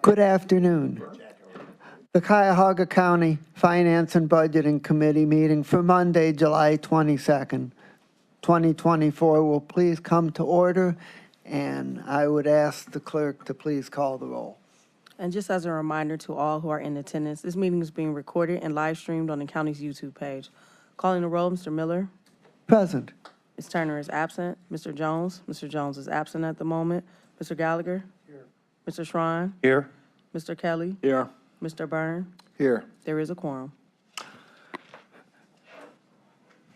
Good afternoon. The Cuyahoga County Finance and Budgeting Committee meeting for Monday, July 22nd, 2024 will please come to order, and I would ask the clerk to please call the roll. And just as a reminder to all who are in attendance, this meeting is being recorded and live streamed on the county's YouTube page. Calling the roll, Mr. Miller. Present. Ms. Turner is absent. Mr. Jones is absent at the moment. Mr. Gallagher. Here. Mr. Schrein. Here. Mr. Kelly. Here. Mr. Byrne. Here. There is a quorum.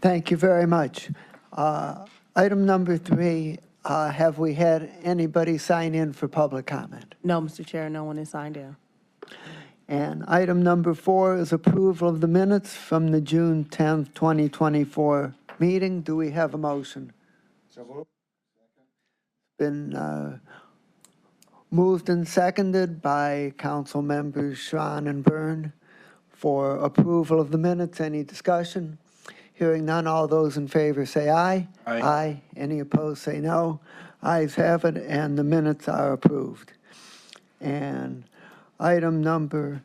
Thank you very much. Item number 3, have we had anybody sign in for public comment? No, Mr. Chair, no one is signed in. And item number 4 is approval of the minutes from the June 10th, 2024 meeting. Do we have a motion? So moved. Been moved and seconded by council members Schrein and Byrne for approval of the minutes. Any discussion? Hearing none, all those in favor say aye. Aye. Aye. Any opposed say no. Ayes have it, and the minutes are approved. And item number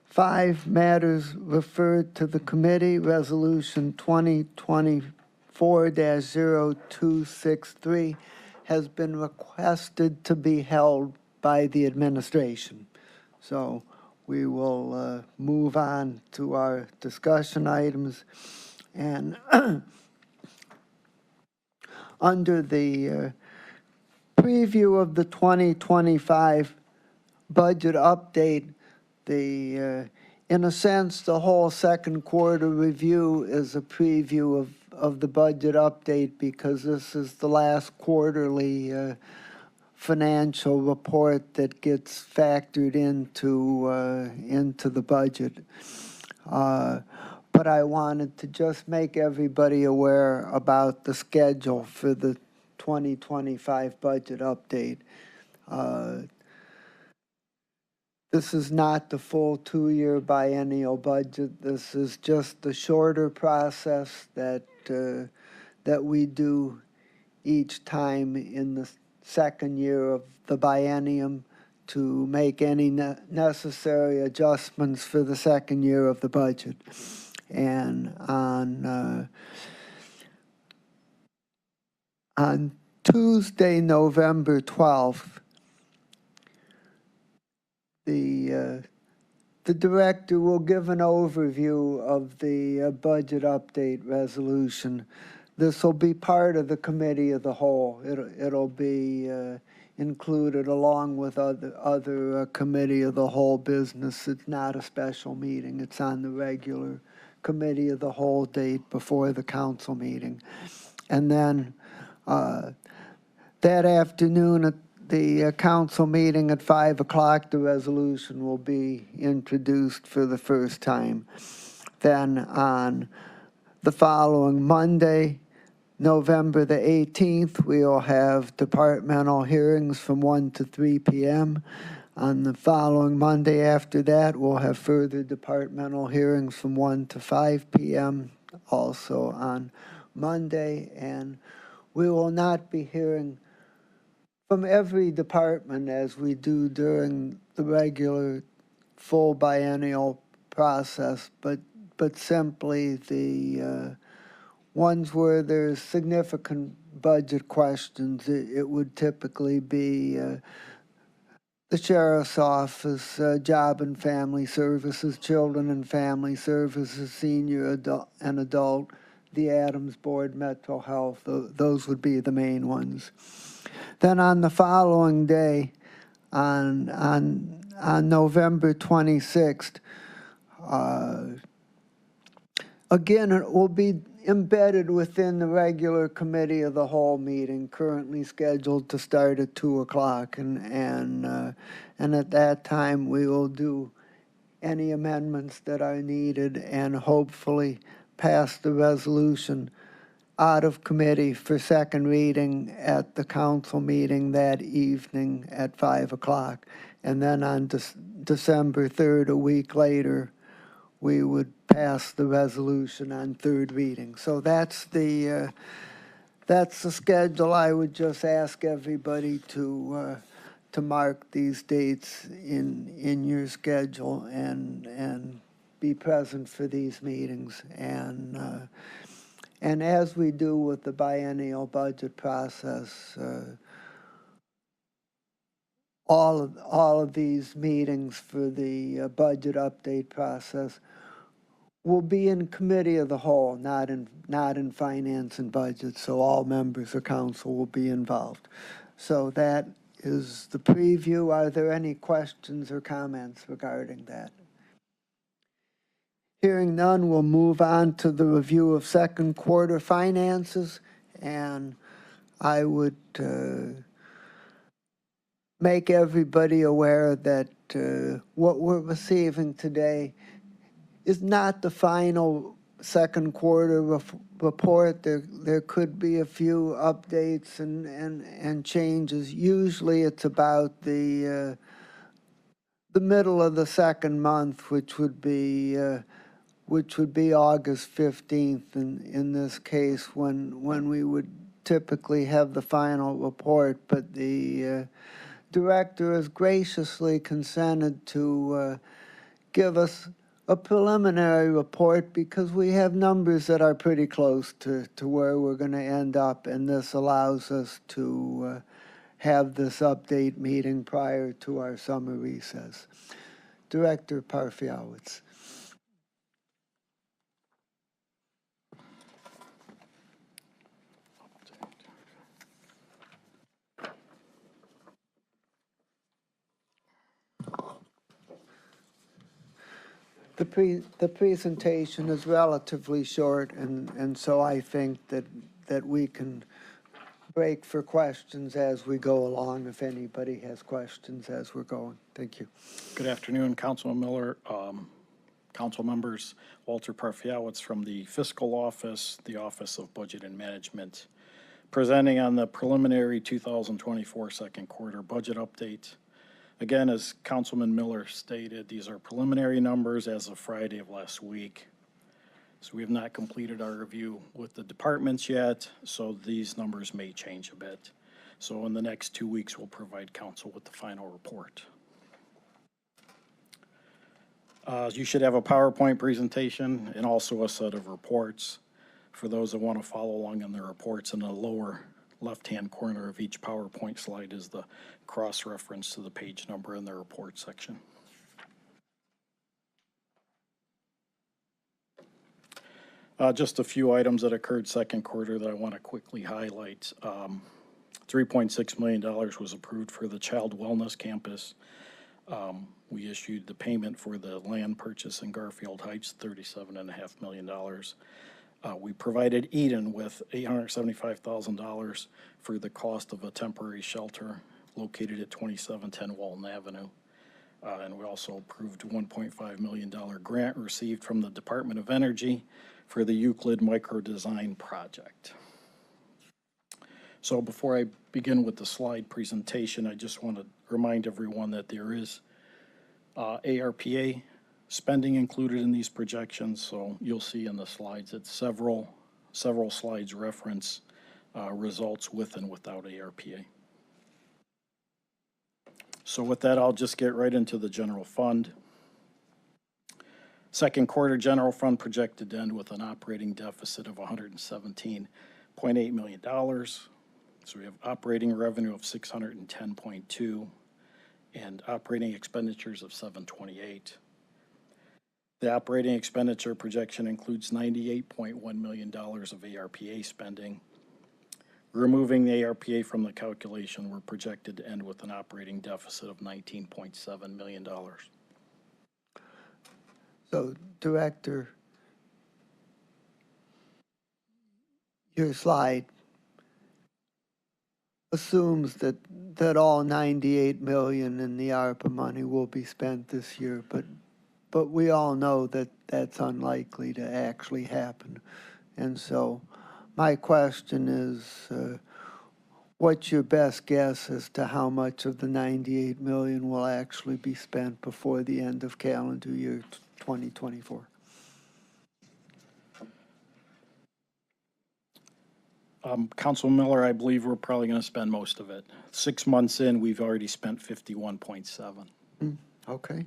5, matters referred to the committee, Resolution 2024-0263 has been requested to be held by the administration. So we will move on to our discussion items. And under the preview of the 2025 budget update, in a sense, the whole second quarter review is a preview of the budget update, because this is the last quarterly financial report that gets factored into the budget. But I wanted to just make everybody aware about the schedule for the 2025 budget update. This is not the full 2-year biennial budget. This is just the shorter process that we do each time in the second year of the biennium to make any necessary adjustments for the second year of the budget. And on Tuesday, November 12th, the director will give an overview of the budget update resolution. This will be part of the committee of the whole. It'll be included along with other committee of the whole business. It's not a special meeting. It's on the regular committee of the whole date before the council meeting. And then that afternoon at the council meeting at 5 o'clock, the resolution will be introduced for the first time. Then on the following Monday, November the 18th, we'll have departmental hearings from 1 to 3 p.m. On the following Monday after that, we'll have further departmental hearings from 1 to 5 p.m. also on Monday. And we will not be hearing from every department as we do during the regular full biennial process, but simply the ones where there's significant budget questions. It would typically be the Sheriff's Office, Job and Family Services, Children and Family Services, Senior and Adult, the Adams Board, Metro Health. Those would be the main ones. Then on the following day, on November 26th, again, it will be embedded within the regular committee of the whole meeting, currently scheduled to start at 2 o'clock. And at that time, we will do any amendments that are needed and hopefully pass the resolution out of committee for second reading at the council meeting that evening at 5 o'clock. And then on December 3rd, a week later, we would pass the resolution on third reading. So that's the schedule. I would just ask everybody to to mark these dates in your schedule and be present for these meetings. And as we do with the biennial budget process, all of these meetings for the budget update process will be in committee of the whole, not in finance and budget, so all members of council will be involved. So that is the preview. Are there any questions or comments regarding that? Hearing none, we'll move on to the review of second quarter finances, and I would make everybody aware that what we're receiving today is not the final second quarter report. There could be a few updates and changes. Usually it's about the middle of the second month, which would be August 15th in this case, when we would typically have the final report. But the director has graciously consented to give us a preliminary report because we have numbers that are pretty close to where we're going to end up, and this allows us to have this update meeting prior to our summer recess. Director Parfiowicz. The presentation is relatively short, and so I think that we can break for questions as we go along, if anybody has questions as we're going. Thank you. Good afternoon, Councilman Miller, council members. Walter Parfiowicz from the Fiscal Office, the Office of Budget and Management, presenting on the preliminary 2024 second quarter budget update. Again, as Councilman Miller stated, these are preliminary numbers as of Friday of last week. So we have not completed our review with the departments yet, so these numbers may change a bit. So in the next 2 weeks, we'll provide council with the final report. You should have a PowerPoint presentation and also a set of reports. For those that want to follow along on the reports, in the lower left-hand corner of each PowerPoint slide is the cross-reference to the page number in the report section. Just a few items that occurred second quarter that I want to quickly highlight. $3.6 million was approved for the Child Wellness Campus. We issued the payment for the land purchase in Garfield Heights, $37.5 million. We provided Eden with $875,000 for the cost of a temporary shelter located at 2710 Walton Avenue. And we also approved a $1.5 million grant received from the Department of Energy for the Euclid Micro Design Project. So before I begin with the slide presentation, I just want to remind everyone that there is ARPA spending included in these projections. So you'll see in the slides that several slides reference results with and without ARPA. So with that, I'll just get right into the general fund. Second quarter general fund projected to end with an operating deficit of $117.8 million. So we have operating revenue of $610.2 and operating expenditures of $728. The operating expenditure projection includes $98.1 million of ARPA spending. Removing the ARPA from the calculation, we're projected to end with an operating deficit of $19.7 million. So, Director, your slide assumes that all $98 million in the ARPA money will be spent this year, but we all know that that's unlikely to actually happen. And so my question is, what's your best guess as to how much of the $98 million will actually be spent before the end of calendar year 2024? Councilman Miller, I believe we're probably going to spend most of it. 6 months in, we've already spent 51.7. Okay.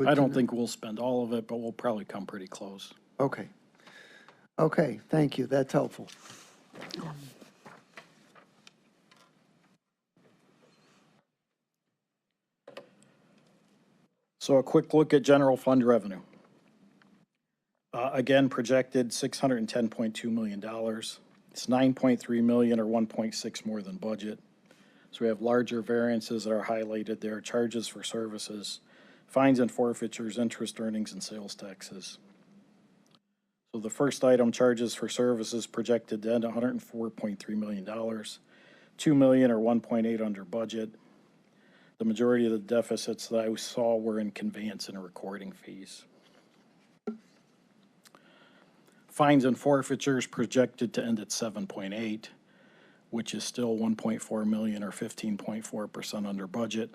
I don't think we'll spend all of it, but we'll probably come pretty close. Okay. Okay, thank you, that's helpful. So a quick look at general fund revenue. Again, projected $610.2 million. It's 9.3 million or 1.6 more than budget. So we have larger variances that are highlighted there: charges for services, fines and forfeitures, interest earnings, and sales taxes. So the first item, charges for services, projected to end $104.3 million, 2 million or 1.8 under budget. The majority of the deficits that I saw were in conveyance and recording fees. Fines and forfeitures projected to end at 7.8, which is still 1.4 million or 15.4% under budget.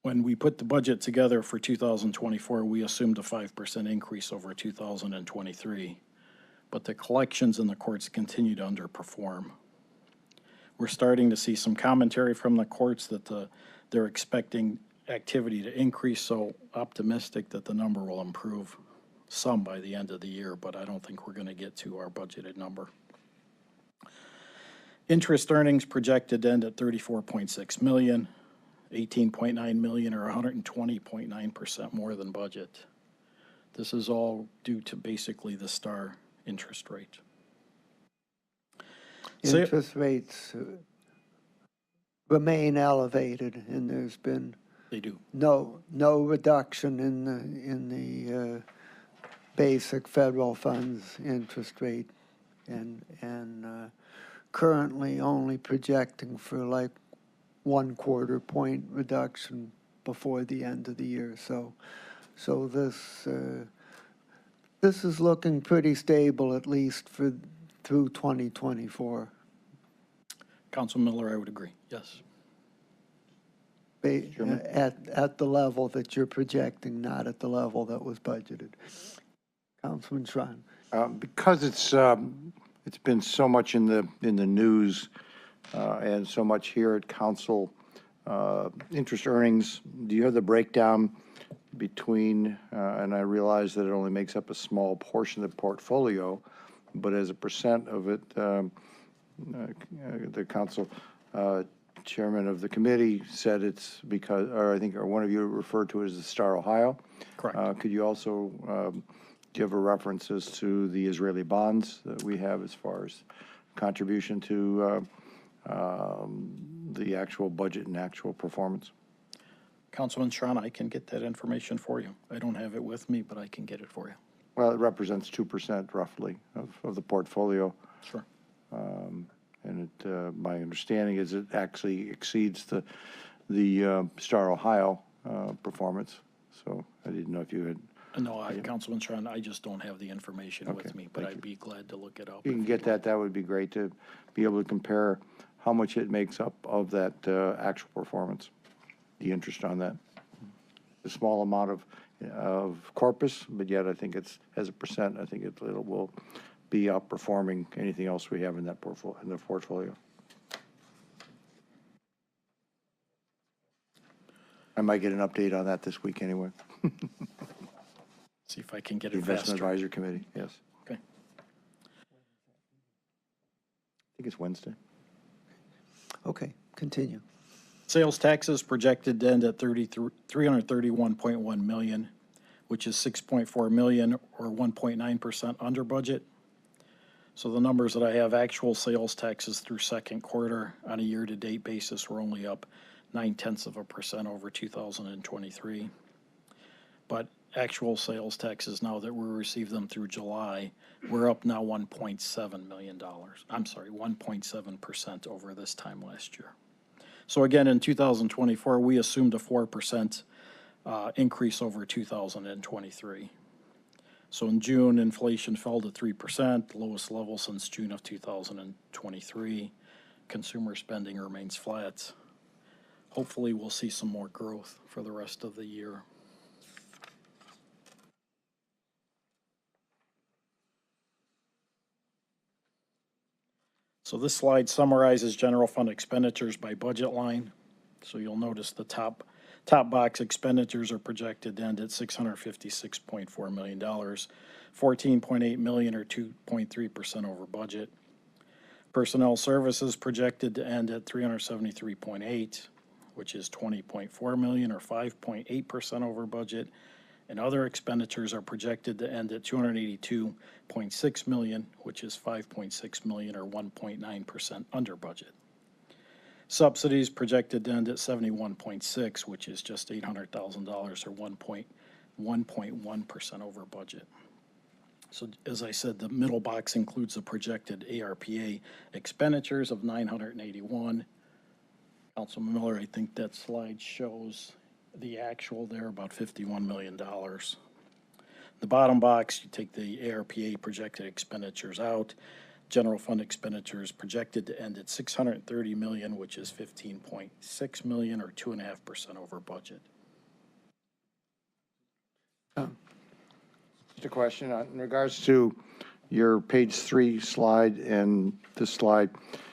When we put the budget together for 2024, we assumed a 5% increase over 2023, but the collections in the courts continue to underperform. We're starting to see some commentary from the courts that they're expecting activity to increase, so optimistic that the number will improve some by the end of the year, but I don't think we're going to get to our budgeted number. Interest earnings projected to end at 34.6 million, 18.9 million or 120.9% more than budget. This is all due to basically the STAR interest rate. Interest rates remain elevated, and there's been They do. no reduction in the basic federal funds interest rate, and currently only projecting for like 1/4 point reduction before the end of the year. So this is looking pretty stable, at least through 2024. Council Miller, I would agree, yes. At the level that you're projecting, not at the level that was budgeted. Councilman Schron. Because it's been so much in the news and so much here at council, interest earnings, do you have the breakdown between, and I realize that it only makes up a small portion of the portfolio, but as a percent of it, the council chairman of the committee said it's because, or I think, or one of you referred to it as the Star Ohio. Correct. Could you also give a reference as to the Israeli bonds that we have as far as contribution to the actual budget and actual performance? Councilman Schron, I can get that information for you. I don't have it with me, but I can get it for you. Well, it represents 2% roughly of the portfolio. Sure. And my understanding is it actually exceeds the Star Ohio performance. So I didn't know if you had. No, Councilman Schron, I just don't have the information with me, but I'd be glad to look it up. You can get that. That would be great to be able to compare how much it makes up of that actual performance, the interest on that. A small amount of corpus, but yet I think it's, as a percent, I think it will be outperforming anything else we have in that portfolio. I might get an update on that this week anyway. See if I can get The it faster. Investment Advisory Committee, yes. Okay. I think it's Wednesday. Okay, continue. Sales taxes projected to end at 331.1 million, which is 6.4 million or 1.9% under budget. So the numbers that I have, actual sales taxes through second quarter on a year-to-date basis were only up 0.9% over 2023. But actual sales taxes, now that we received them through July, we're up now $1.7 million. I'm sorry, 1.7% over this time last year. So again, in 2024, we assumed a 4% increase over 2023. So in June, inflation fell to 3%, lowest level since June of 2023. Consumer spending remains flat. Hopefully, we'll see some more growth for the rest of the year. So this slide summarizes general fund expenditures by budget line. So you'll notice the top box expenditures are projected to end at $656.4 million, $14.8 million or 2.3% over budget. Personnel services projected to end at $373.8, which is $20.4 million or 5.8% over budget. And other expenditures are projected to end at $282.6 million, which is $5.6 million or 1.9% under budget. Subsidies projected to end at 71.6, which is just $800,000 or 1.1% over budget. So as I said, the middle box includes the projected ARPA expenditures of 981. Councilman Miller, I think that slide shows the actual there, about $51 million. The bottom box, you take the ARPA projected expenditures out. General fund expenditures projected to end at $630 million, which is $15.6 million or 2.5% over budget. Just a question in regards to your page 3 slide and this slide,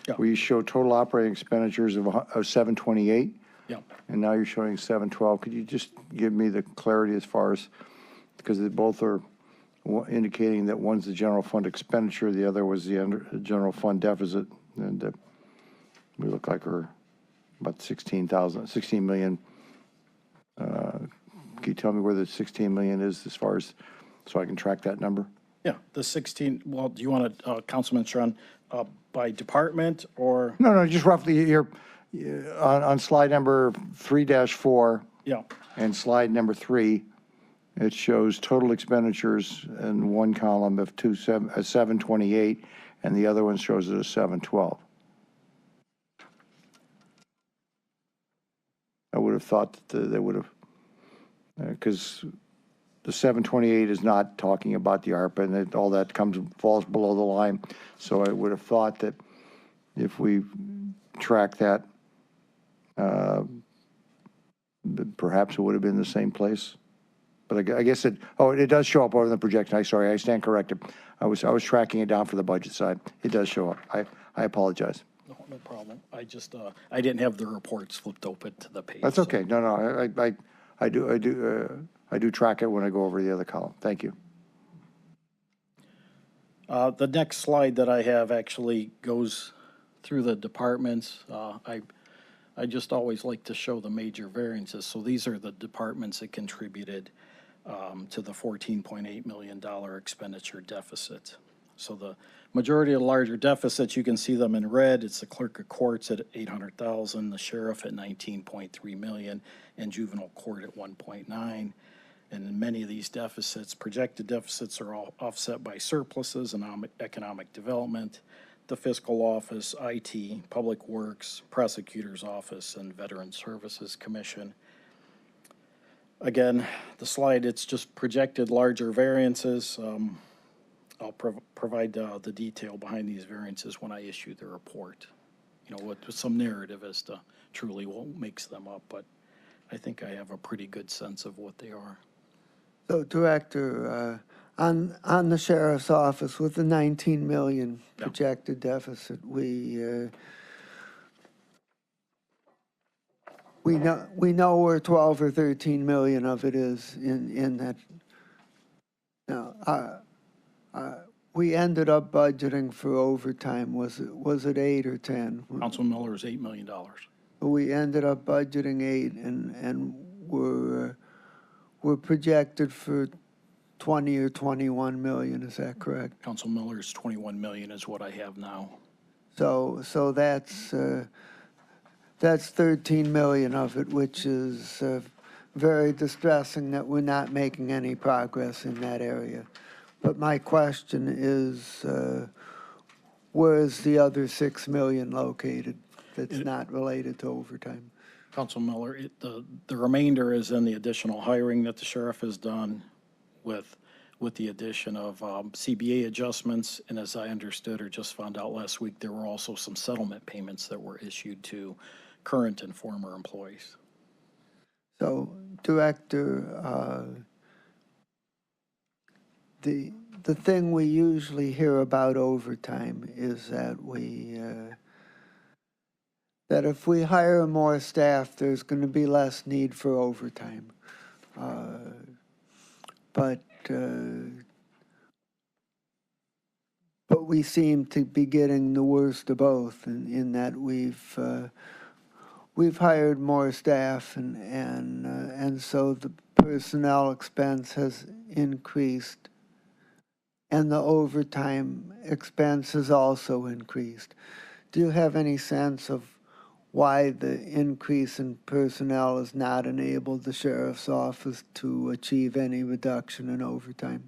Yeah. where you show total operating expenditures of 728, Yeah. and now you're showing 712. Could you just give me the clarity as far as, because they both are indicating that one's the general fund expenditure, the other was the general fund deficit, and we look like we're about 16 million. Can you tell me where the 16 million is as far as, so I can track that number? Yeah, the 16, well, do you want to, Councilman Strawn, by department or? No, just roughly here, on slide number 3-4 Yeah, and slide number 3, it shows total expenditures in one column of 728, and the other one shows it as 712. I would have thought that they would have, because the 728 is not talking about the ARPA, and that all that falls below the line. So I would have thought that if we track that, perhaps it would have been the same place. But I guess it does show up over the projection. Sorry, I stand corrected. I was tracking it down for the budget side. It does show up. I apologize. no problem. I just, I didn't have the reports flipped open to the page. That's okay. No, I do track it when I go over the other column. Thank you. The next slide that I have actually goes through the departments. I just always like to show the major variances. So these are the departments that contributed to the $14.8 million expenditure deficit. So the majority of the larger deficits, you can see them in red. It's the clerk of courts at $800,000, the sheriff at $19.3 million, and juvenile court at $1.9. And in many of these deficits, projected deficits are all offset by surpluses and economic development, the fiscal office, IT, public works, prosecutor's office, and Veteran Services Commission. Again, the slide, it's just projected larger variances. I'll provide the detail behind these variances when I issue the report. You know, with some narrative as to truly what makes them up, but I think I have a pretty good sense of what they are. So Director, on the sheriff's office with the 19 million projected deficit, we know where 12 or 13 million of it is in that. Now, we ended up budgeting for overtime. Was it 8 or 10? Councilman Miller is $8 million. We ended up budgeting 8, and we're projected for 20 or 21 million. Is that correct? Council Miller's 21 million is what I have now. So that's 13 million of it, which is very distressing that we're not making any progress in that area. But my question is, where is the other 6 million located that's not related to overtime? Council Miller, the remainder is in the additional hiring that the sheriff has done with the addition of CBA adjustments. And as I understood or just found out last week, there were also some settlement payments that were issued to current and former employees. So, Director, the the thing we usually hear about overtime is that that if we hire more staff, there's going to be less need for overtime. But we seem to be getting the worst of both in that we've hired more staff and so the personnel expense has increased and the overtime expense has also increased. Do you have any sense of why the increase in personnel has not enabled the sheriff's office to achieve any reduction in overtime?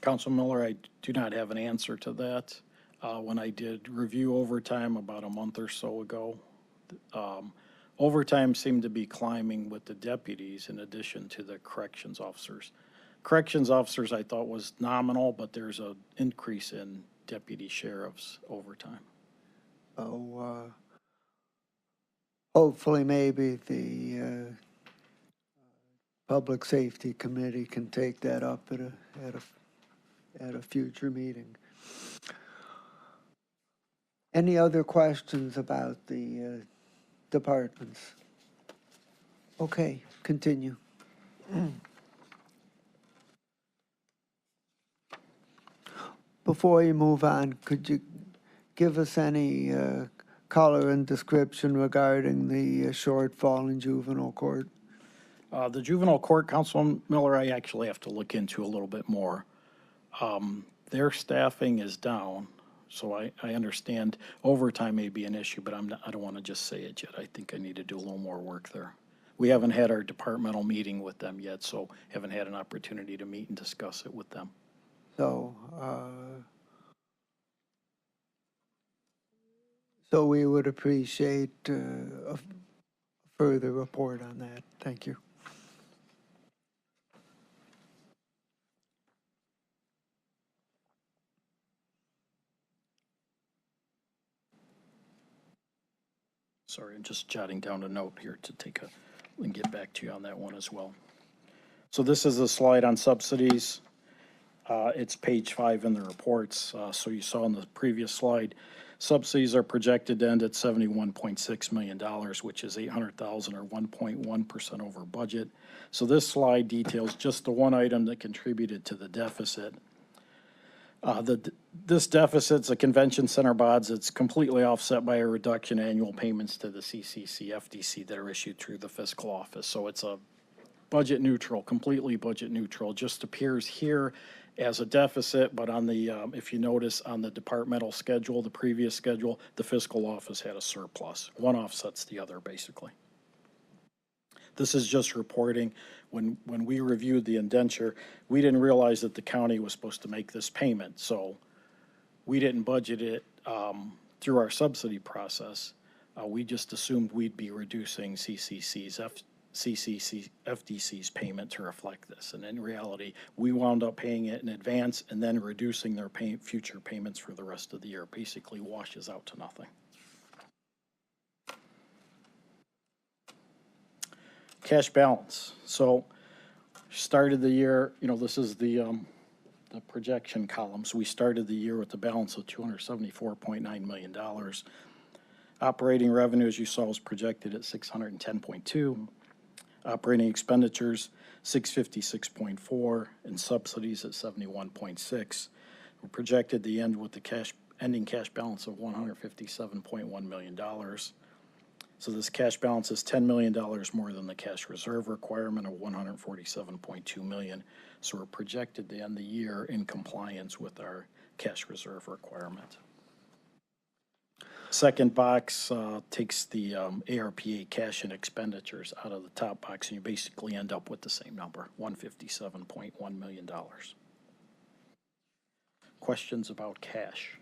Council Miller, I do not have an answer to that. When I did review overtime about a month or so ago, overtime seemed to be climbing with the deputies in addition to the corrections officers. Corrections officers I thought was nominal, but there's an increase in deputy sheriff's overtime. So hopefully maybe the Public Safety Committee can take that up at a future meeting. Any other questions about the departments? Okay, continue. Before you move on, could you give us any color and description regarding the shortfall in juvenile court? The juvenile court, Councilman Miller, I actually have to look into a little bit more. Their staffing is down, so I understand overtime may be an issue, but I don't want to just say it yet. I think I need to do a little more work there. We haven't had our departmental meeting with them yet, so haven't had an opportunity to meet and discuss it with them. So we would appreciate a further report on that. Thank you. Sorry, I'm just jotting down a note here to take and get back to you on that one as well. So this is a slide on subsidies. It's page 5 in the reports. So you saw in the previous slide, subsidies are projected to end at $71.6 million, which is $800,000 or 1.1% over budget. So this slide details just the one item that contributed to the deficit. This deficit's a convention center bonds. It's completely offset by a reduction in annual payments to the CCC, FDC that are issued through the fiscal office. So it's a budget neutral, completely budget neutral. Just appears here as a deficit, but on the, if you notice on the departmental schedule, the previous schedule, the fiscal office had a surplus. One offsets the other, basically. This is just reporting. When we reviewed the indenture, we didn't realize that the county was supposed to make this payment, so we didn't budget it through our subsidy process. We just assumed we'd be reducing FDC's payment to reflect this, and in reality, we wound up paying it in advance and then reducing their future payments for the rest of the year. Basically washes out to nothing. Cash balance. So started the year, this is the projection columns. We started the year with a balance of $274.9 million. Operating revenue, as you saw, was projected at $610.2. Operating expenditures, $656.4, and subsidies at $71.6. We're projected to end with the ending cash balance of $157.1 million. So this cash balance is $10 million more than the cash reserve requirement of $147.2 million. So we're projected to end the year in compliance with our cash reserve requirement. Second box takes the ARPA cash and expenditures out of the top box, and you basically end up with the same number, $157.1 million. Questions about cash?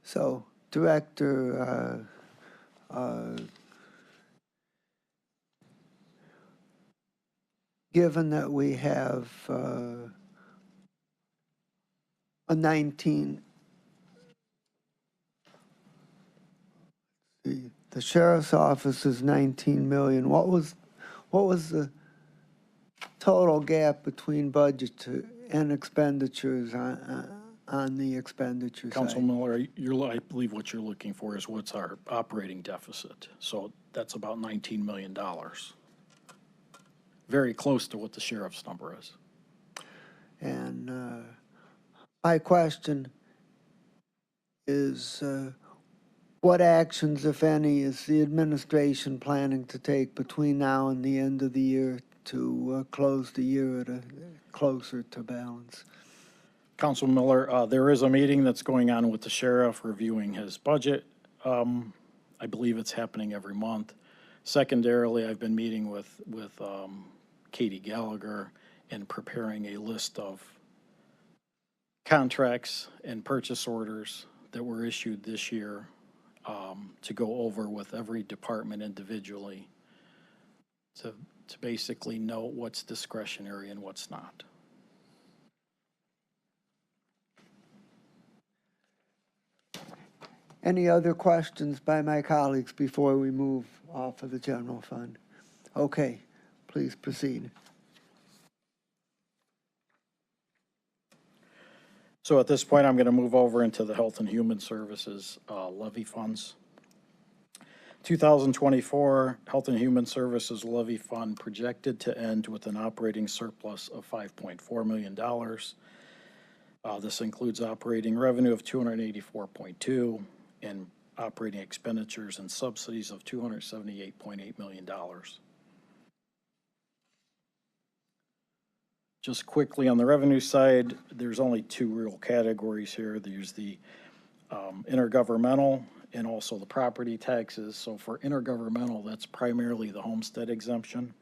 So, Director, given that we have a 19, the sheriff's office is 19 million. What was the total gap between budget and expenditures on the expenditure side. Council Miller, I believe what you're looking for is what's our operating deficit. So that's about $19 million. Very close to what the sheriff's number is. And my question is, what actions, if any, is the administration planning to take between now and the end of the year to close the year at a closer to balance? Council Miller, there is a meeting that's going on with the sheriff reviewing his budget. I believe it's happening every month. Secondarily, I've been meeting with Katie Gallagher and preparing a list of contracts and purchase orders that were issued this year to go over with every department individually to basically know what's discretionary and what's not. Any other questions by my colleagues before we move off of the general fund? Okay, please proceed. So at this point, I'm going to move over into the Health and Human Services levy funds. 2024 Health and Human Services levy fund projected to end with an operating surplus of $5.4 million. This includes operating revenue of $284.2 and operating expenditures and subsidies of $278.8 million. Just quickly on the revenue side, there's only two real categories here. There's the intergovernmental and also the property taxes. So for intergovernmental, that's primarily the homestead exemption,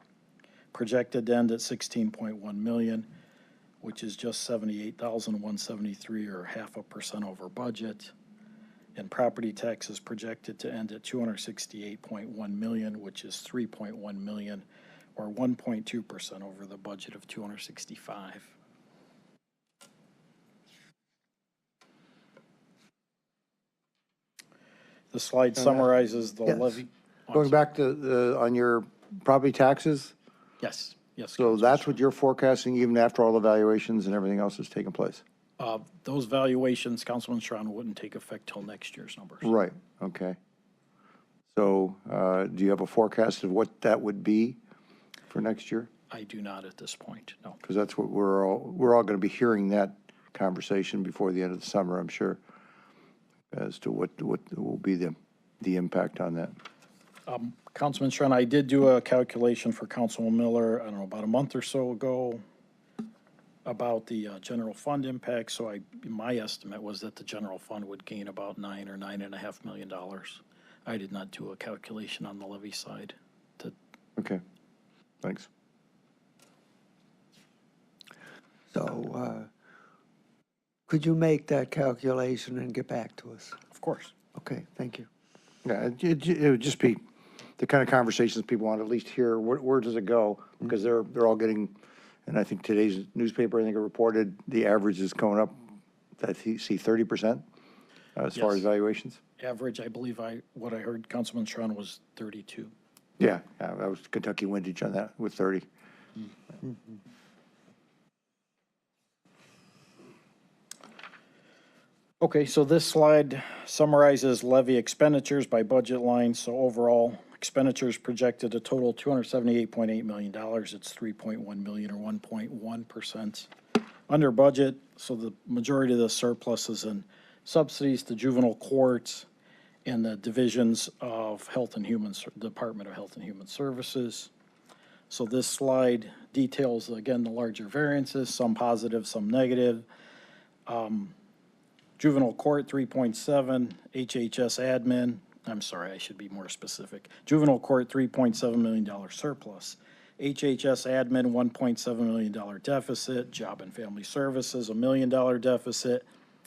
projected to end at $16.1 million, which is just $78,173 or 0.5% over budget. And property taxes projected to end at $268.1 million, which is $3.1 million or 1.2% over the budget of $265. The slide summarizes the Yes. levy. Going back to on your property taxes, Yes, yes. so that's what you're forecasting even after all the valuations and everything else has taken place? Those valuations, Councilman Strawn, wouldn't take effect till next year's numbers. Right, okay. So do you have a forecast of what that would be for next year? I do not at this point, no. Because that's what we're all going to be hearing that conversation before the end of the summer, I'm sure, as to what will be the impact on that. Councilman Strawn, I did do a calculation for Councilman Miller, I don't know, about a month or so ago about the general fund impact. So my estimate was that the general fund would gain about $9 or $9.5 million. I did not do a calculation on the levy side. Okay, thanks. So could you make that calculation and get back to us? Of course. Okay, thank you. Yeah, it would just be the kind of conversations people want to at least hear. Where does it go? Because they're all getting, and I think today's newspaper, I think it reported the average is going up, I see 30% as far as Yes. valuations. Average, I believe what I heard Councilman Strawn was 32. Yeah, that was Kentucky windage on that with 30. Okay, so this slide summarizes levy expenditures by budget line. So overall, expenditures projected a total $278.8 million. It's $3.1 million or 1.1% under budget. So the majority of the surplus is in subsidies to juvenile courts and the divisions of Department of Health and Human Services. So this slide details, again, the larger variances, some positive, some negative. Juvenile court, 3.7, HHS admin, I'm sorry, I should be more specific. Juvenile court, $3.7 million surplus. HHS admin, $1.7 million deficit. Job and Family Services, $1 million deficit.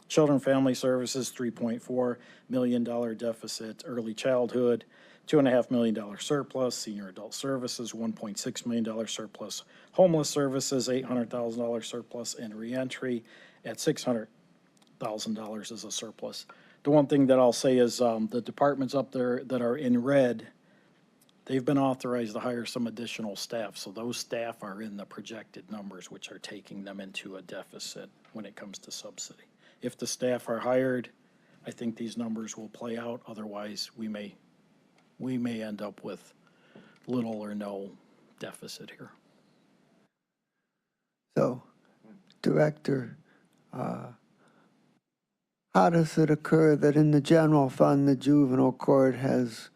Children and Family Services, $3.4 million deficit. Early Childhood, $2.5 million surplus. Senior Adult Services, $1.6 million surplus. Homeless Services, $800,000 surplus. And Reentry at $600,000 as a surplus. The one thing that I'll say is the departments up there that are in red they've been authorized to hire some additional staff, so those staff are in the projected numbers, which are taking them into a deficit when it comes to subsidy. If the staff are hired, I think these numbers will play out. Otherwise, we may end up with little or no deficit here. So, Director, how does it occur that in the general fund, the juvenile court has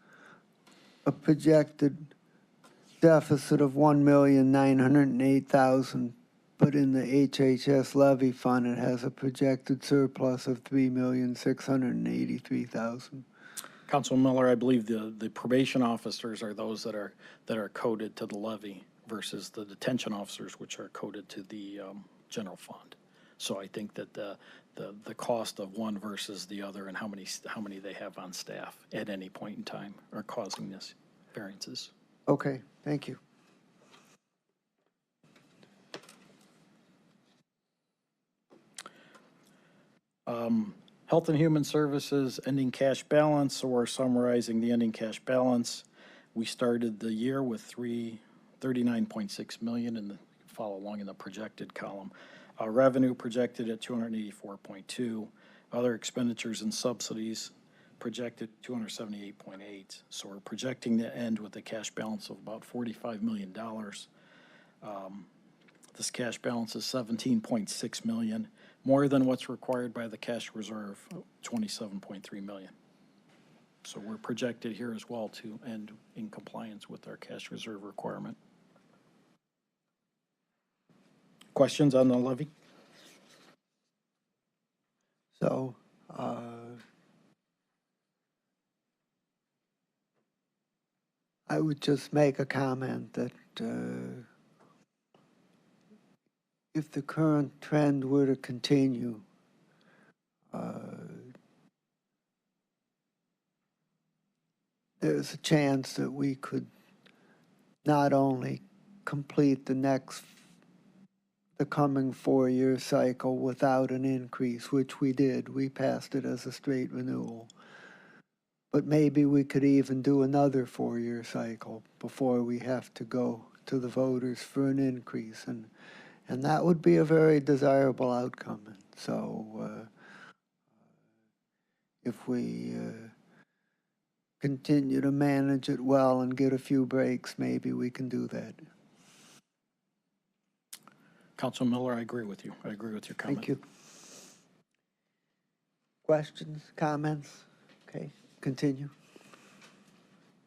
a projected deficit of $1,908,000, but in the HHS levy fund, it has a projected surplus of $3,683,000? Councilman Miller, I believe the probation officers are those that are coded to the levy versus the detention officers, which are coded to the general fund. So I think that the cost of one versus the other and how many they have on staff at any point in time are causing this variances. Okay, thank you. Health and Human Services ending cash balance, so we're summarizing the ending cash balance. We started the year with $39.6 million, and follow along in the projected column. Revenue projected at 284.2. Other expenditures and subsidies projected 278.8. So we're projecting to end with a cash balance of about $45 million. This cash balance is $17.6 million, more than what's required by the cash reserve, $27.3 million. So we're projected here as well to end in compliance with our cash reserve requirement. Questions on the levy? So, I would just make a comment that if the current trend were to continue, there's a chance that we could not only complete the coming 4-year cycle without an increase, which we did. We passed it as a straight renewal. But maybe we could even do another 4-year cycle before we have to go to the voters for an increase. And that would be a very desirable outcome. And so if we continue to manage it well and get a few breaks, maybe we can do that. Councilman Miller, I agree with you. I agree with your comment. Thank you. Questions, comments? Okay, continue.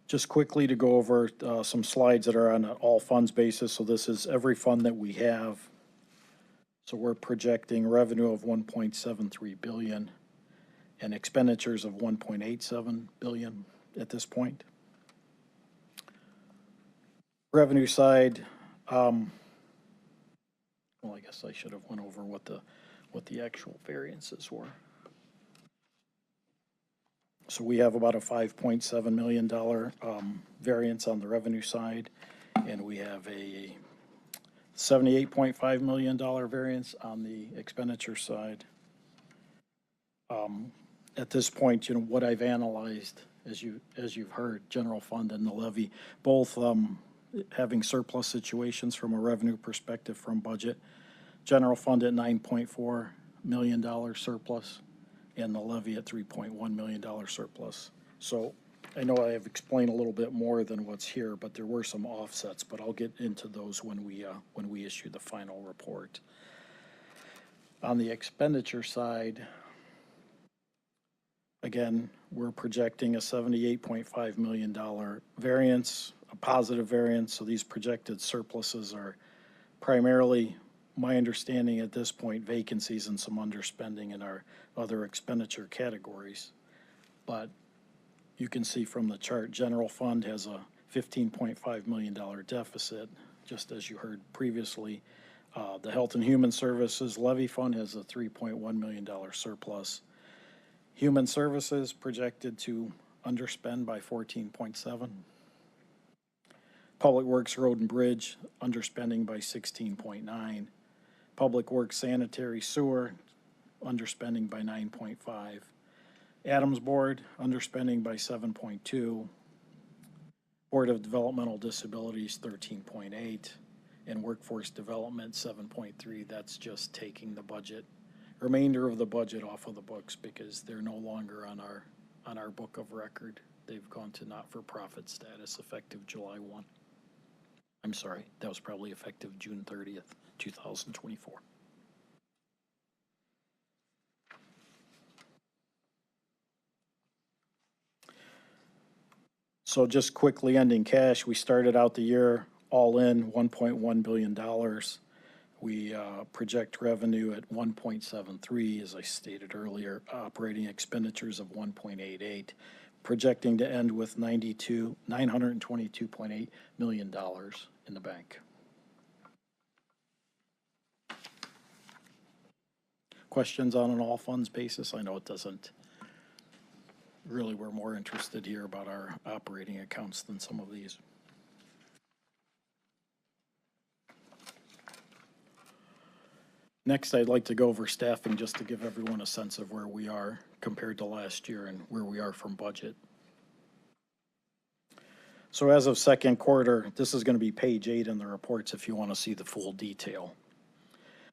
Just quickly to go over some slides that are on an all funds basis. So this is every fund that we have. So we're projecting revenue of 1.73 billion and expenditures of 1.87 billion at this point. Revenue side, well, I guess I should have went over what the actual variances were. So we have about a $5.7 million variance on the revenue side, and we have a $78.5 million variance on the expenditure side. At this point, you know, what I've analyzed, as you've heard, general fund and the levy, both having surplus situations from a revenue perspective from budget. General fund at $9.4 million surplus, and the levy at $3.1 million surplus. So I know I have explained a little bit more than what's here, but there were some offsets, but I'll get into those when we issue the final report. On the expenditure side, again, we're projecting a $78.5 million variance, a positive variance. So these projected surpluses are primarily, my understanding at this point, vacancies and some underspending in our other expenditure categories. But you can see from the chart, general fund has a $15.5 million deficit, just as you heard previously. The Health and Human Services levy fund has a $3.1 million surplus. Human Services projected to underspend by 14.7. Public Works Road and Bridge underspending by 16.9. Public Works Sanitary Sewer underspending by 9.5. Adams Board underspending by 7.2. Board of Developmental Disabilities, 13.8, and Workforce Development, 7.3. That's just taking the budget, remainder of the budget off of the books because they're no longer on our book of record. They've gone to not-for-profit status effective July 1. I'm sorry, that was probably effective June 30th, 2024. So just quickly ending cash, we started out the year all in $1.1 billion. We project revenue at 1.73, as I stated earlier, operating expenditures of 1.88, projecting to end with $922.8 million in the bank. Questions on an all funds basis? I know it doesn't. Really, we're more interested here about our operating accounts than some of these. Next, I'd like to go over staffing just to give everyone a sense of where we are compared to last year and where we are from budget. So as of second quarter, this is going to be page 8 in the reports if you want to see the full detail.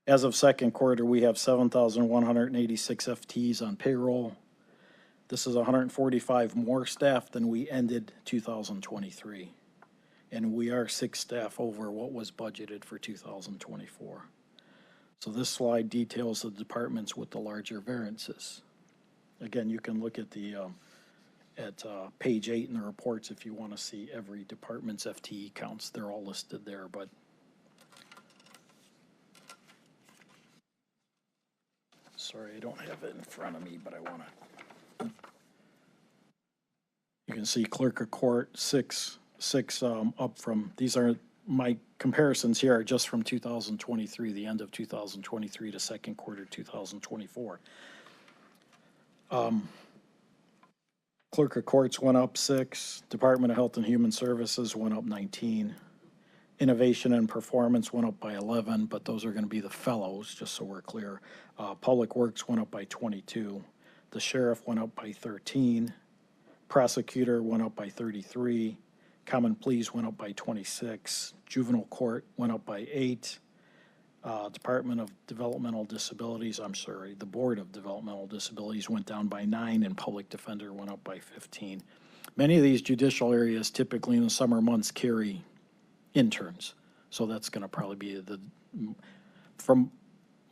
As of second quarter, we have 7,186 FTEs on payroll. This is 145 more staff than we ended 2023. And we are 6 staff over what was budgeted for 2024. So this slide details the departments with the larger variances. Again, you can look at the page 8 in the reports if you want to see every department's FTE counts. They're all listed there, but sorry, I don't have it in front of me, but I want to. You can see clerk of court, six up from, these are, my comparisons here are just from 2023, the end of 2023 to second quarter 2024. Clerk of courts went up 6, Department of Health and Human Services went up 19, Innovation and Performance went up by 11, but those are going to be the fellows, just so we're clear. Public Works went up by 22, the sheriff went up by 13, prosecutor went up by 33, common pleas went up by 26, juvenile court went up by 8, Department of Developmental Disabilities, the Board of Developmental Disabilities went down by 9, and public defender went up by 15. Many of these judicial areas typically in the summer months carry interns, so that's going to probably be from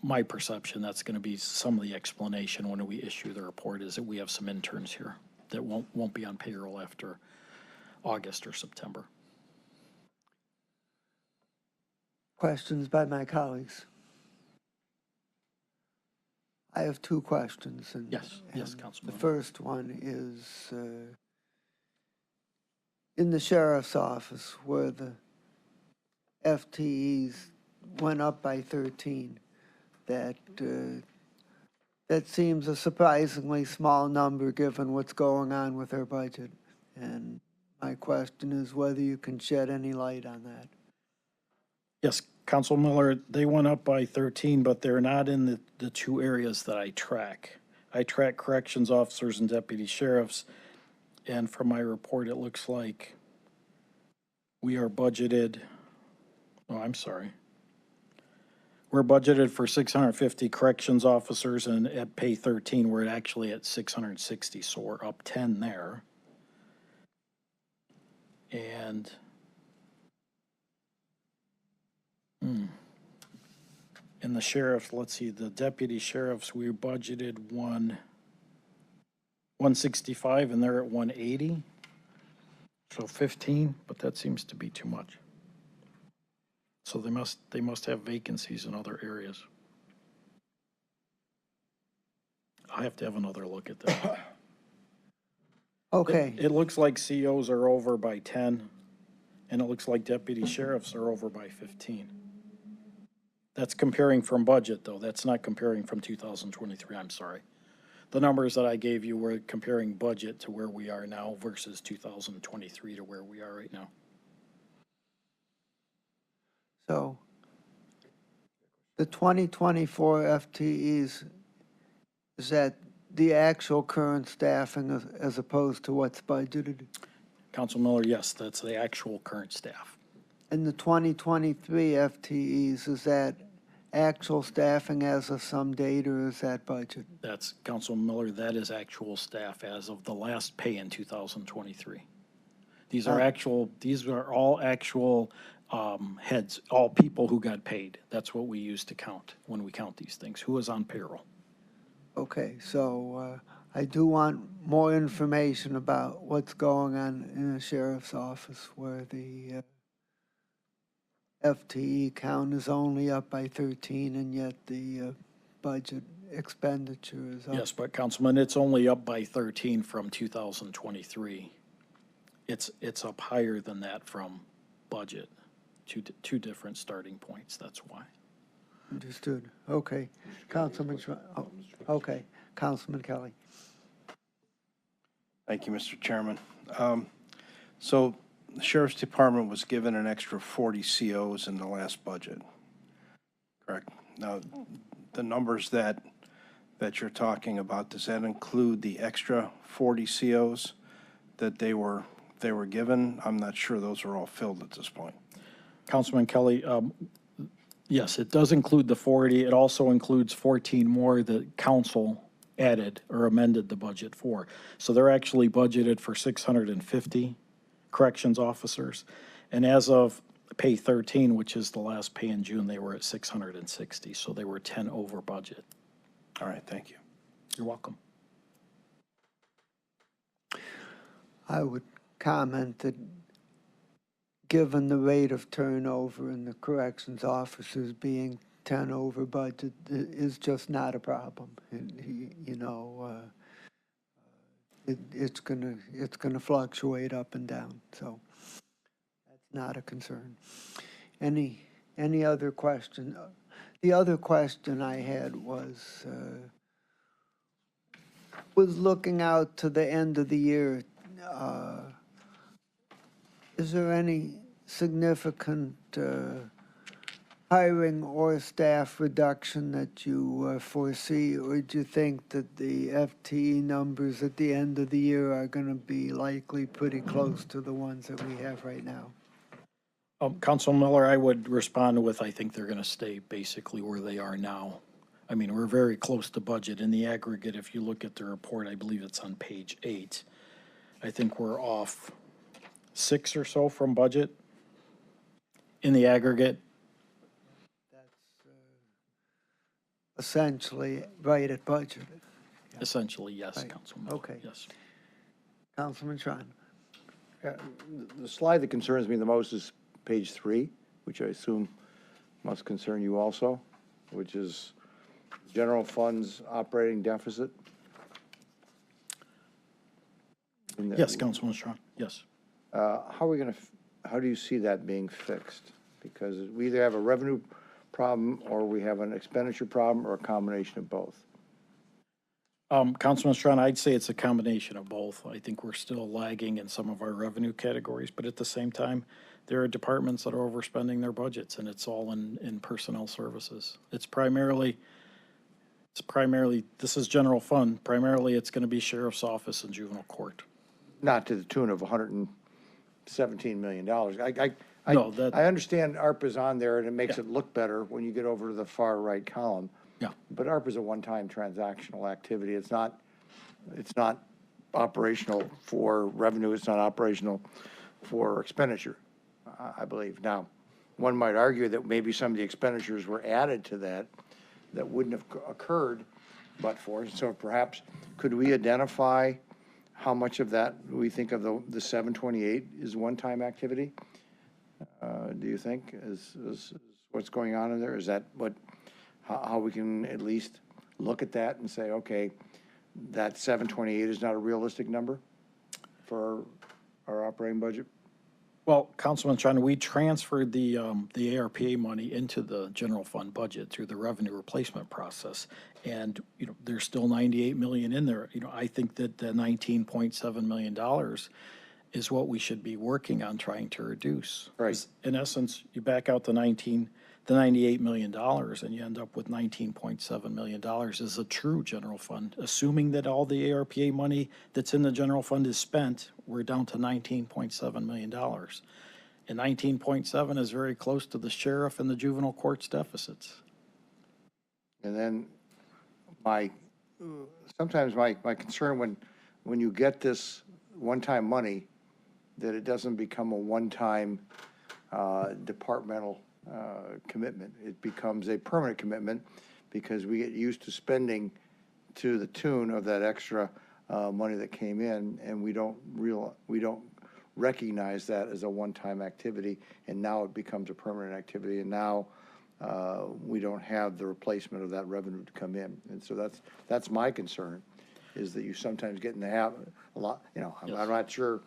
my perception, that's going to be some of the explanation when we issue the report, is that we have some interns here that won't be on payroll after August or September. Questions by my colleagues? I have 2 questions. Yes, The Councilman. first one is in the sheriff's office where the FTEs went up by 13. That seems a surprisingly small number given what's going on with our budget. And my question is whether you can shed any light on that. Yes, Council Miller, they went up by 13, but they're not in the 2 areas that I track. I track corrections officers and deputy sheriffs, and from my report, it looks like we are budgeted, we're budgeted for 650 corrections officers, and at pay 13, we're actually at 660, so we're up 10 there. And in the sheriff, let's see, the deputy sheriffs, we budgeted 165 and they're at 180. So 15, but that seems to be too much. So they must have vacancies in other areas. I have to have another look at that. Okay. It looks like COs are over by 10, and it looks like deputy sheriffs are over by 15. That's comparing from budget, though. That's not comparing from 2023, I'm sorry. The numbers that I gave you were comparing budget to where we are now versus 2023 to where we are right now. So the 2024 FTEs, is that the actual current staffing as opposed to what's budgeted? Council Miller, yes, that's the actual current staff. And the 2023 FTEs, is that actual staffing as of some date, or is that budget? That's, Council Miller, that is actual staff as of the last pay in 2023. These are all actual heads, all people who got paid. That's what we use to count when we count these things. Who is on payroll? Okay, so I do want more information about what's going on in the sheriff's office where the FTE count is only up by 13 and yet the budget expenditure is up. Yes, but Councilman, it's only up by 13 from 2023. It's up higher than that from budget. Two different starting points, that's why. Understood. Okay. Councilman, okay. Councilman Kelly. Thank you, Mr. Chairman. So the Sheriff's Department was given an extra 40 COs in the last budget, correct? Now, the numbers that you're talking about, does that include the extra 40 COs that they were given? I'm not sure those are all filled at this point. Councilman Kelly, yes, it does include the 40. It also includes 14 more that council added or amended the budget for. So they're actually budgeted for 650 corrections officers. And as of pay 13, which is the last pay in June, they were at 660. So they were 10 over budget. All right, thank you. You're welcome. I would comment that given the rate of turnover in the corrections officers being 10 over budget is just not a problem. It's gonna fluctuate up and down, so that's not a concern. Any other question? The other question I had was looking out to the end of the year. Is there any significant hiring or staff reduction that you foresee, or do you think that the FTE numbers at the end of the year are going to be likely pretty close to the ones that we have right now? Council Miller, I would respond with, I think they're going to stay basically where they are now. I mean, we're very close to budget. In the aggregate, if you look at the report, I believe it's on page 8. I think we're off 6 or so from budget in the aggregate. That's essentially right at budget. Essentially, yes, Right. Councilman. Okay. Yes. Councilman Tron. Yeah, the slide that concerns me the most is page 3, which I assume must concern you also, which is general funds operating deficit. Yes, Councilman Strawn, yes. How do you see that being fixed? Because we either have a revenue problem or we have an expenditure problem or a combination of both. Councilman Strawn, I'd say it's a combination of both. I think we're still lagging in some of our revenue categories, but at the same time, there are departments that are overspending their budgets, and it's all in personnel services. It's primarily, this is general fund. Primarily, it's going to be sheriff's office and juvenile court. Not to the tune of $117 million. No, that- I understand ARPA's on there and it makes Yeah. it look better when you get over to the far right column. Yeah. But ARPA's a one-time transactional activity. It's not operational for revenue. It's not operational for expenditure, I believe. Now, one might argue that maybe some of the expenditures were added to that wouldn't have occurred but for. So perhaps, could we identify how much of that we think of the 728 is one-time activity? Do you think is what's going on in there? Is that how we can at least look at that and say, okay, that 728 is not a realistic number for our operating budget? Well, Councilman Strawn, we transferred the ARPA money into the general fund budget through the revenue replacement process. And, there's still 98 million in there. I think that the $19.7 million is what we should be working on trying to reduce. Right. In essence, you back out the the $98 million and you end up with $19.7 million is a true general fund. Assuming that all the ARPA money that's in the general fund is spent, we're down to $19.7 million. And 19.7 is very close to the sheriff and the juvenile court's deficits. And then sometimes my concern when you get this one-time money, that it doesn't become a one-time departmental commitment. It becomes a permanent commitment because we get used to spending to the tune of that extra money that came in, and we don't recognize that as a one-time activity, and now it becomes a permanent activity, and now we don't have the replacement of that revenue to come in. And so that's my concern, is that you sometimes get in the habit, a lot, you know, I'm not sure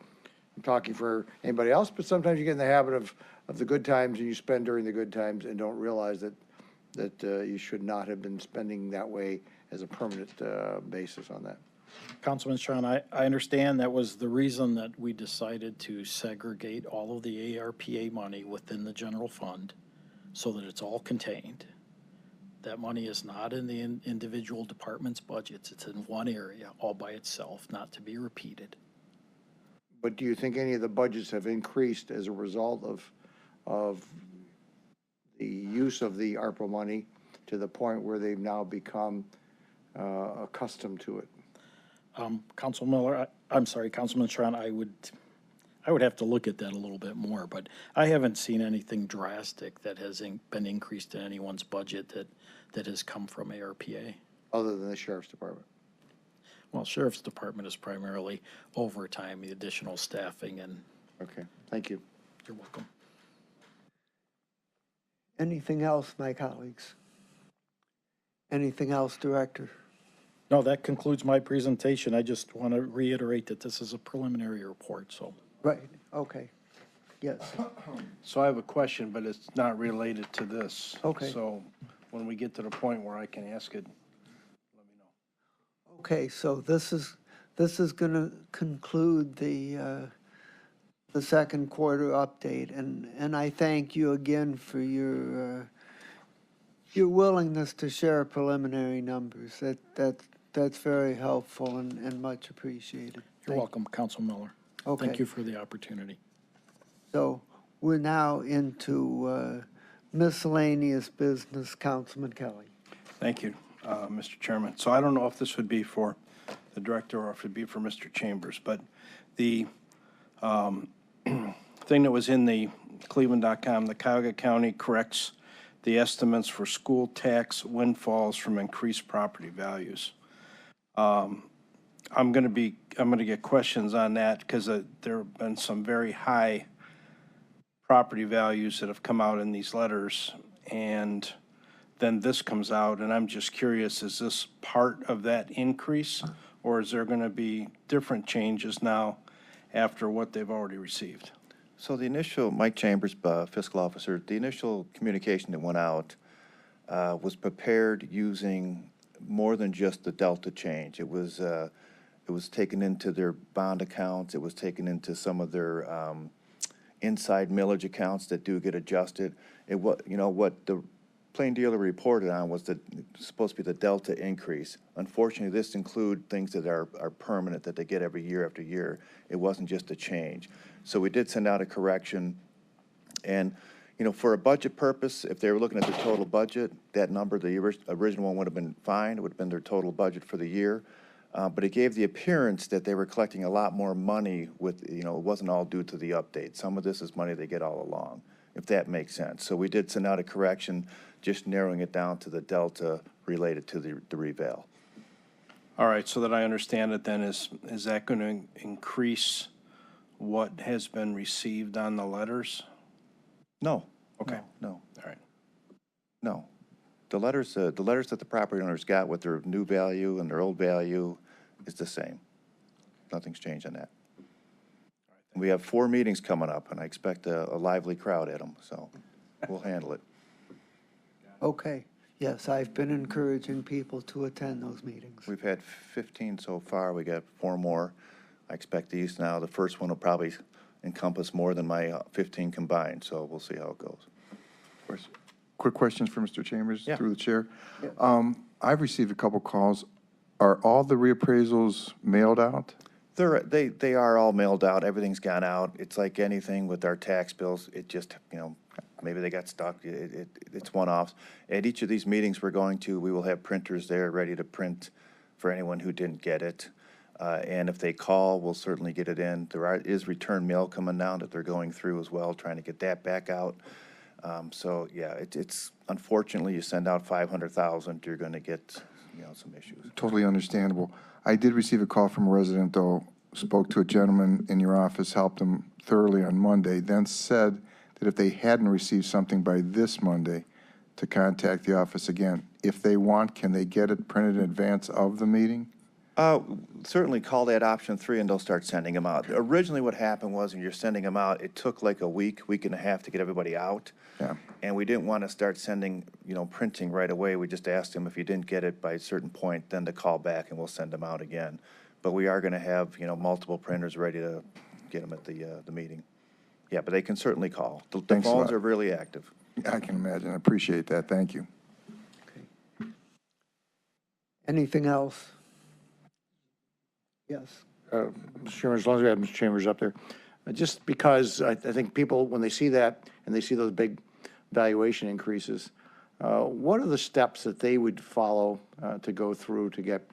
I'm talking for anybody else, but sometimes you get in the habit of the good times and you spend during the good times and don't realize that you should not have been spending that way as a permanent basis on that. Councilman Strawn, I understand that was the reason that we decided to segregate all of the ARPA money within the general fund so that it's all contained. That money is not in the individual departments' budgets. It's in one area all by itself, not to be repeated. But do you think any of the budgets have increased as a result of the use of the ARPA money to the point where they've now become accustomed to it? Councilman Strawn, I would have to look at that a little bit more, but I haven't seen anything drastic that has been increased in anyone's budget that has come from ARPA. Other than the sheriff's department? Well, Sheriff's Department is primarily overtime, the additional staffing, and Okay, thank you. you're welcome. Anything else, my colleagues? Anything else, Director? No, that concludes my presentation. I just want to reiterate that this is a preliminary report, so. Right, okay. Yes, So I have a question, but it's not related to this. Okay. So when we get to the point where I can ask it, let me know. okay, so this is going to conclude the second quarter update, and I thank you again for your willingness to share preliminary numbers. That's very helpful and much appreciated. You're welcome, Council Miller. Okay. Thank you for the opportunity. So we're now into miscellaneous business. Councilman Kelly. Thank you, Mr. Chairman. So I don't know if this would be for the director or if it'd be for Mr. Chambers, but the thing that was in the Cleveland.com, the Cuyahoga County corrects the estimates for school tax windfalls from increased property values. I'm going to get questions on that because there have been some very high property values that have come out in these letters, and then this comes out, and I'm just curious, is this part of that increase, or is there going to be different changes now after what they've already received? So the initial, Mike Chambers, fiscal officer, the initial communication that went out was prepared using more than just the delta change. It was taken into their bond accounts. It was taken into some of their inside millage accounts that do get adjusted. What the plain dealer reported on was that it's supposed to be the delta increase. Unfortunately, this include things that are permanent that they get every year after year. It wasn't just a change. So we did send out a correction. And, for a budget purpose, if they were looking at the total budget, that number, the original one would have been fine. It would have been their total budget for the year. But it gave the appearance that they were collecting a lot more money with, it wasn't all due to the update. Some of this is money they get all along, if that makes sense. So we did send out a correction, just narrowing it down to the delta related to the reval. All right, so that I understand it then, is that going to increase what has been received on the letters? No. Okay. No. All right. No. The letters that the property owners got with their new value and their old value is the same. Nothing's changed on that. We have 4 meetings coming up, and I expect a lively crowd at them, so we'll handle it. Okay, yes, I've been encouraging people to attend those meetings. We've had 15 so far. We got 4 more. I expect these now. The first one will probably encompass more than my 15 combined, so we'll see how it goes. quick questions for Mr. Chambers Yeah. through the chair. I've received a couple calls. Are all the reappraisals mailed out? They are all mailed out, everything's gone out. It's like anything with our tax bills, it just, maybe they got stuck, it's one-offs. At each of these meetings we're going to, we will have printers there ready to print for anyone who didn't get it. And if they call, we'll certainly get it in. Is return mail coming down that they're going through as well, trying to get that back out. So, yeah, it's, unfortunately, you send out 500,000, you're gonna get, some issues. Totally understandable. I did receive a call from a resident, though, spoke to a gentleman in your office, helped him thoroughly on Monday, then said that if they hadn't received something by this Monday, to contact the office again. If they want, can they get it printed in advance of the meeting? Certainly call that option 3 and they'll start sending them out. Originally what happened was when you're sending them out, it took like a week and a half to get everybody out. Yeah. And we didn't want to start sending, printing right away. We just asked them if you didn't get it by a certain point, then to call back and we'll send them out again. But we are going to have, multiple printers ready to get them at the meeting. Yeah, but they can certainly call. The Thanks a phones lot. are really active. I can imagine. I appreciate that. Thank you. Anything else? Yes. Mr. Chairman, as long as we have Mr. Chambers up there, just because I think people, when they see that and they see those big valuation increases, what are the steps that they would follow to go through to get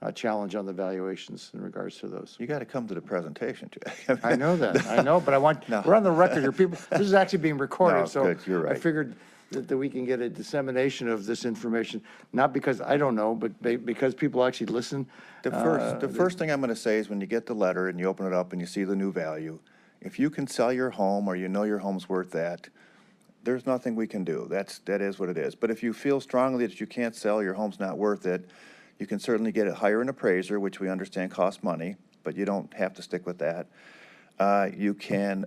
a challenge on the valuations in regards to those? You got to come to the presentation, Jack. I know that, I know, but we're on the record here, people, this is actually being recorded, No, so good, you're I right. figured that we can get a dissemination of this information, not because I don't know, but because people actually listen. The first thing I'm going to say is when you get the letter and you open it up and you see the new value, if you can sell your home or your home's worth that, there's nothing we can do. That is what it is. But if you feel strongly that you can't sell, your home's not worth it, you can certainly hire an appraiser, which we understand costs money, but you don't have to stick with that. You can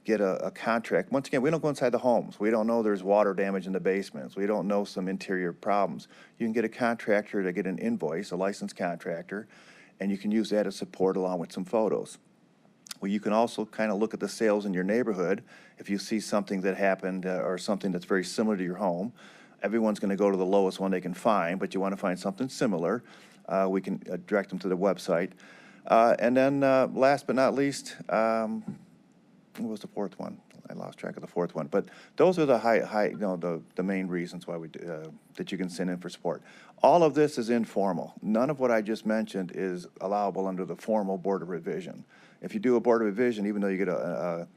get a contract. Once again, we don't go inside the homes. We don't know there's water damage in the basements. We don't know some interior problems. You can get a contractor to get an invoice, a licensed contractor, and you can use that as support along with some photos. Well, you can also kind of look at the sales in your neighborhood. If you see something that happened or something that's very similar to your home, everyone's going to go to the lowest one they can find, but you want to find something similar, we can direct them to the website. And then last but not least, what was the fourth one? I lost track of the fourth one. But those are the the main reasons why that you can send in for support. All of this is informal. None of what I just mentioned is allowable under the formal Board of Revision. If you do a Board of Revision, even though you get a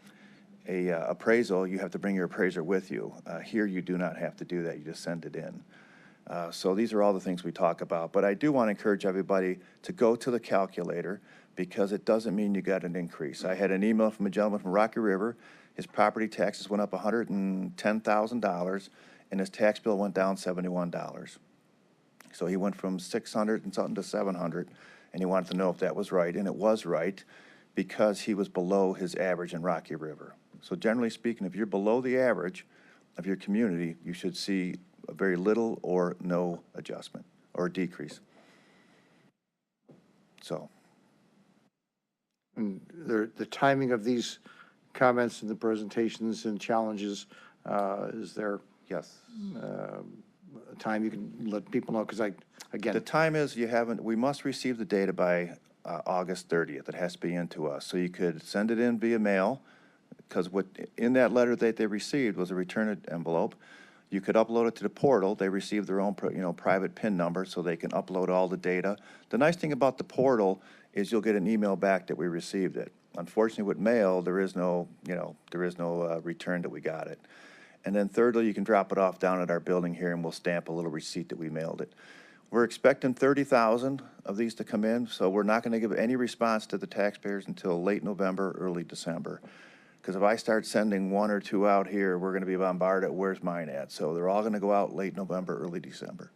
appraisal, you have to bring your appraiser with you. Here, you do not have to do that. You just send it in. So these are all the things we talk about. But I do want to encourage everybody to go to the calculator because it doesn't mean you got an increase. I had an email from a gentleman from Rocky River. His property taxes went up $110,000 and his tax bill went down $71. So he went from 600 and something to 700, and he wanted to know if that was right, and it was right because he was below his average in Rocky River. So generally speaking, if you're below the average of your community, you should see a very little or no adjustment or decrease. So. And the timing of these comments and the presentations and challenges, is there Yes. a time you can let people know? Because The again, time is we must receive the data by August 30th. It has to be in to us. So you could send it in via mail because in that letter that they received was a return envelope. You could upload it to the portal. They receive their own, private PIN number so they can upload all the data. The nice thing about the portal is you'll get an email back that we received it. Unfortunately, with mail, there is no return that we got it. And then thirdly, you can drop it off down at our building here and we'll stamp a little receipt that we mailed it. We're expecting 30,000 of these to come in, so we're not going to give any response to the taxpayers until late November, early December. Because if I start sending 1 or 2 out here, we're going to be bombarded, where's mine at? So they're all going to go out late November, early December.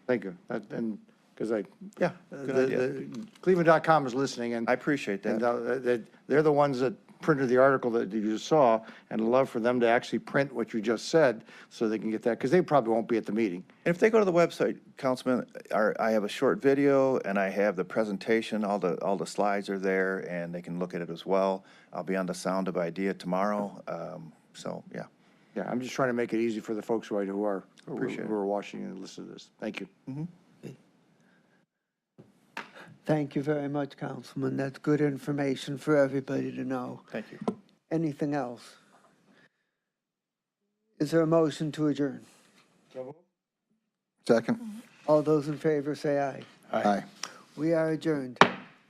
thank you. And because Yeah, good idea. Cleveland.com is listening, and I appreciate that. And they're the ones that printed the article that you just saw, and I'd love for them to actually print what you just said so they can get that, because they probably won't be at the meeting. And if they go to the website, Councilman, I have a short video and I have the presentation, all the slides are there and they can look at it as well. I'll be on the Sound of Idea tomorrow. So, yeah. Yeah, I'm just trying to make it easy for the folks who are Appreciate it. who are watching and listening to this. Thank you. Thank you very much, Councilman. That's good information for everybody to know. Thank you. Anything else? Is there a motion to adjourn? Second? All those in favor say aye. Aye. We are adjourned.